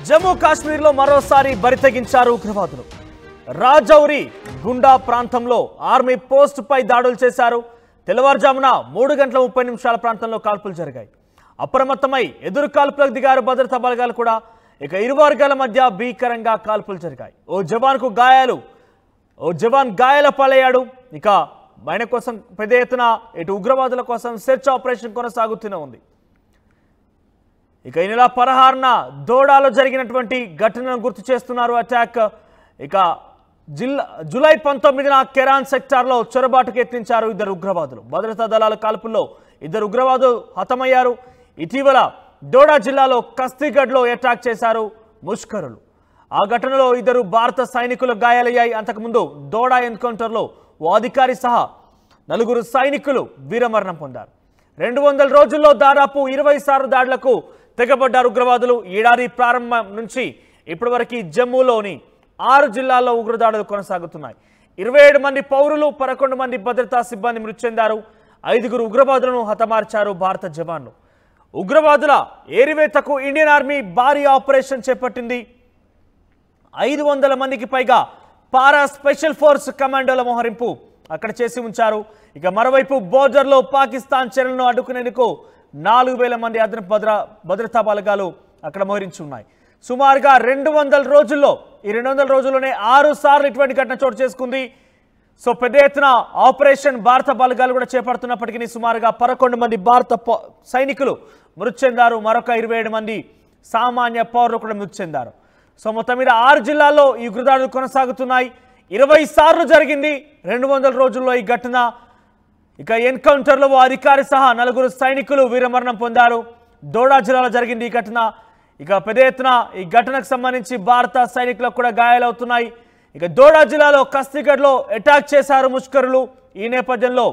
జమ్మూ కాశ్మీర్లో మరోసారి బరితెగించారు ఉగ్రవాదులు. రాజౌరి గుండా ప్రాంతంలో ఆర్మీ పోస్ట్ పై దాడులు చేశారు. తెల్లవారుజామున 3:30 ప్రాంతంలో కాల్పులు జరిగాయి. అప్రమత్తమై ఎదురు కాల్పులకు దిగారు భద్రతా బలగాలు కూడా. ఇక ఇరు వర్గాల మధ్య భీకరంగా కాల్పులు జరిగాయి. ఓ జవాన్ గాయాల పాలయ్యాడు. ఇక ఆయన కోసం పెద్ద ఎత్తున ఇటు ఉగ్రవాదుల కోసం సెర్చ్ ఆపరేషన్ కొనసాగుతూనే ఉంది. ఇక ఈ నెల 16న దోడాలో జరిగినటువంటి ఘటనను గుర్తు చేస్తున్నారు అటాక్. ఇక జూలై 19న కెరాన్ సెక్టార్లో చొరబాటుకు యత్నించారు ఇద్దరు ఉగ్రవాదులు. భద్రతా దళాల కాల్పుల్లో ఇద్దరు ఉగ్రవాదులు హతమయ్యారు. ఇటీవల దోడా జిల్లాలో కస్తీగఢ్లో అటాక్ చేశారు ముష్కరులు. ఆ ఘటనలో ఇద్దరు భారత సైనికులు గాయాలయ్యాయి. అంతకుముందు దోడా ఎన్కౌంటర్లో ఓ అధికారి సహా 4 సైనికులు వీరమరణం పొందారు. 200 రోజుల్లో దాదాపు 20 సార్లు దాడులకు తెగబడ్డారు ఉగ్రవాదులు. ఏడాది ప్రారంభం నుంచి ఇప్పటి వరకు జమ్మూలోని 6 జిల్లాల్లో ఉగ్రదాడులు కొనసాగుతున్నాయి. 27 మంది పౌరులు, 11 మంది భద్రతా సిబ్బంది మృతి చెందారు. 5 ఉగ్రవాదులను హతమార్చారు భారత జవాన్లు. ఉగ్రవాదుల ఏరివేతకు ఇండియన్ ఆర్మీ భారీ ఆపరేషన్ చేపట్టింది. 500 మందికి పైగా పారా స్పెషల్ ఫోర్స్ కమాండోల మోహరింపు అక్కడ చేసి ఉంచారు. ఇక మరోవైపు బోర్డర్లో పాకిస్తాన్ చర్యలను అడ్డుకునేందుకు 4000 మంది అదనపు భద్రతా బలగాలు అక్కడ మోహరించి ఉన్నాయి. సుమారుగా 200 రోజుల్లో ఈ 200 రోజుల్లోనే 6 సార్లు ఇటువంటి ఘటన చోటు చేసుకుంది. సో పెద్ద ఎత్తున ఆపరేషన్ భారత బలగాలు కూడా చేపడుతున్నప్పటికీ సుమారుగా 11 మంది భారత సైనికులు మృతి చెందారు. మరొక 27 మంది సామాన్య పౌరులు కూడా మృతి చెందారు. సో మొత్తం మీద 6 జిల్లాల్లో ఈ ఉగ్రదాడులు కొనసాగుతున్నాయి. 20 సార్లు జరిగింది 200 రోజుల్లో ఈ ఘటన. ఇక ఎన్కౌంటర్లో ఓ అధికారి సహా 4 సైనికులు వీరమరణం పొందారు. దోడా జిల్లాలో జరిగింది ఈ ఘటన. ఇక పెద్ద ఎత్తున ఈ ఘటనకు సంబంధించి భారత సైనికులకు కూడా గాయాలవుతున్నాయి. ఇక దోడా జిల్లాలో కస్తీగఢ్లో అటాక్ చేశారు ముష్కరులు. ఈ నేపథ్యంలో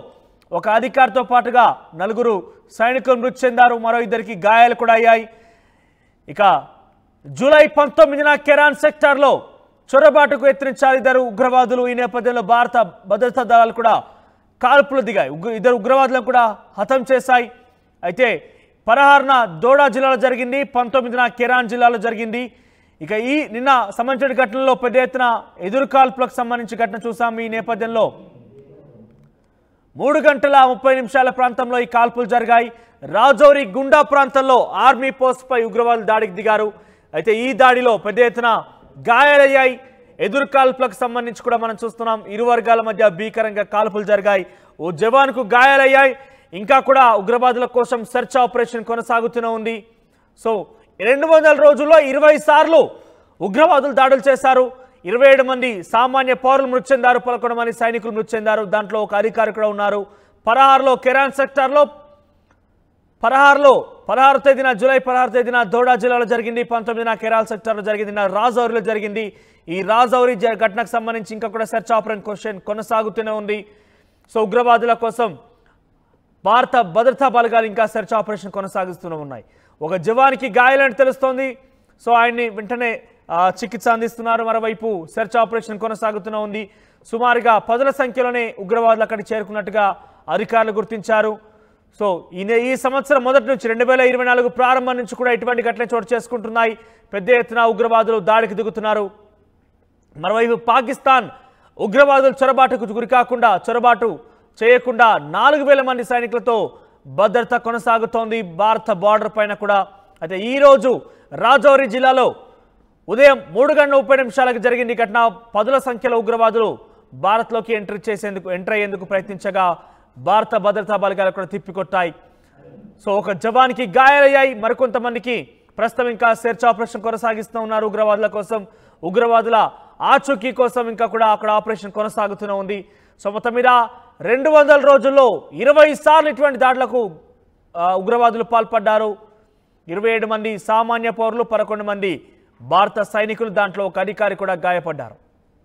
ఒక అధికారితో పాటుగా 4 సైనికులు మృతి చెందారు. మరో 2 గాయాలు కూడా అయ్యాయి. ఇక జూలై 19న కెరాన్ సెక్టార్లో చొరబాటుకు యత్నించారు ఇద్దరు ఉగ్రవాదులు. ఈ నేపథ్యంలో భారత భద్రతా దళాలు కూడా కాల్పులు దిగాయి. ఇద్దరు ఉగ్రవాదులను కూడా హతం చేశాయి. అయితే 16న దోడా జిల్లాలో జరిగింది, 19న కెరాన్ జిల్లాలో జరిగింది. ఇక ఈ నిన్న సంబంధించిన ఘటనలో పెద్ద ఎత్తున ఎదురు కాల్పులకు సంబంధించి ఘటన చూసాం. ఈ నేపథ్యంలో 3:30 ప్రాంతంలో ఈ కాల్పులు జరిగాయి. రాజౌరి గుండా ప్రాంతంలో ఆర్మీ పోస్ట్ పై ఉగ్రవాదులు దాడికి దిగారు. అయితే ఈ దాడిలో పెద్ద ఎత్తున గాయాలయ్యాయి. ఎదురు కాల్పులకు సంబంధించి కూడా మనం చూస్తున్నాం. ఇరు వర్గాల మధ్య భీకరంగా కాల్పులు జరిగాయి. ఓ జవాన్కు గాయాలయ్యాయి. ఇంకా కూడా ఉగ్రవాదుల కోసం సెర్చ్ ఆపరేషన్ కొనసాగుతూనే ఉంది. సో 200 రోజుల్లో 20 సార్లు ఉగ్రవాదులు దాడులు చేశారు. 27 మంది సామాన్య పౌరులు మృతి చెందారు. 11 మంది సైనికులు మృతి చెందారు. దాంట్లో ఒక అధికారి కూడా ఉన్నారు. 16లో కెరాన్ సెక్టార్లో 16 తేదీన జూలై 16 తేదీన దోడా జిల్లాలో జరిగింది. 19న కెరాన్ సెక్టార్లో జరిగింది. రాజౌరిలో జరిగింది. ఈ రాజౌరి ఘటనకు సంబంధించి ఇంకా కూడా సెర్చ్ ఆపరేషన్ కొనసాగుతూనే ఉంది. సో ఉగ్రవాదుల కోసం భారత భద్రతా బలగాలు ఇంకా సెర్చ్ ఆపరేషన్ కొనసాగిస్తూనే ఉన్నాయి. ఒక జవాన్కి గాయాలని తెలుస్తోంది. సో ఆయన్ని వెంటనే చికిత్స అందిస్తున్నారు. మరోవైపు సెర్చ్ ఆపరేషన్ కొనసాగుతూనే ఉంది. సుమారుగా 10ల సంఖ్యలోనే ఉగ్రవాదులు అక్కడికి చేరుకున్నట్టుగా అధికారులు గుర్తించారు. సో ఈ సంవత్సరం మొదటి నుంచి 2024 ప్రారంభం నుంచి కూడా ఇటువంటి ఘటనలు చోటు చేసుకుంటున్నాయి. పెద్ద ఎత్తున ఉగ్రవాదులు దాడికి దిగుతున్నారు. మరోవైపు పాకిస్తాన్ ఉగ్రవాదులు చొరబాటు చేయకుండా 4000 మంది సైనికులతో భద్రత కొనసాగుతోంది భారత బార్డర్ పైన కూడా. అయితే ఈరోజు రాజౌరి జిల్లాలో ఉదయం 3:30 జరిగింది ఘటన. 10ల సంఖ్యలో ఉగ్రవాదులు భారత్లోకి ఎంటర్ అయ్యేందుకు ప్రయత్నించగా భారత భద్రతా బలగాలు కూడా తిప్పికొట్టాయి. సో ఒక జవాన్కి గాయాలయ్యాయి. మరికొంతమందికి ప్రస్తుతం ఇంకా సెర్చ్ ఆపరేషన్ కొనసాగిస్తూ ఉన్నారు. ఉగ్రవాదుల కోసం, ఉగ్రవాదుల ఆచూకీ కోసం ఇంకా కూడా అక్కడ ఆపరేషన్ కొనసాగుతూనే ఉంది. సో మొత్తం మీద 200 రోజుల్లో 20 సార్లు ఇటువంటి దాడులకు ఉగ్రవాదులు పాల్పడ్డారు. 27 మంది సామాన్య పౌరులు, 11 మంది భారత సైనికులు, దాంట్లో ఒక అధికారి కూడా గాయపడ్డారు.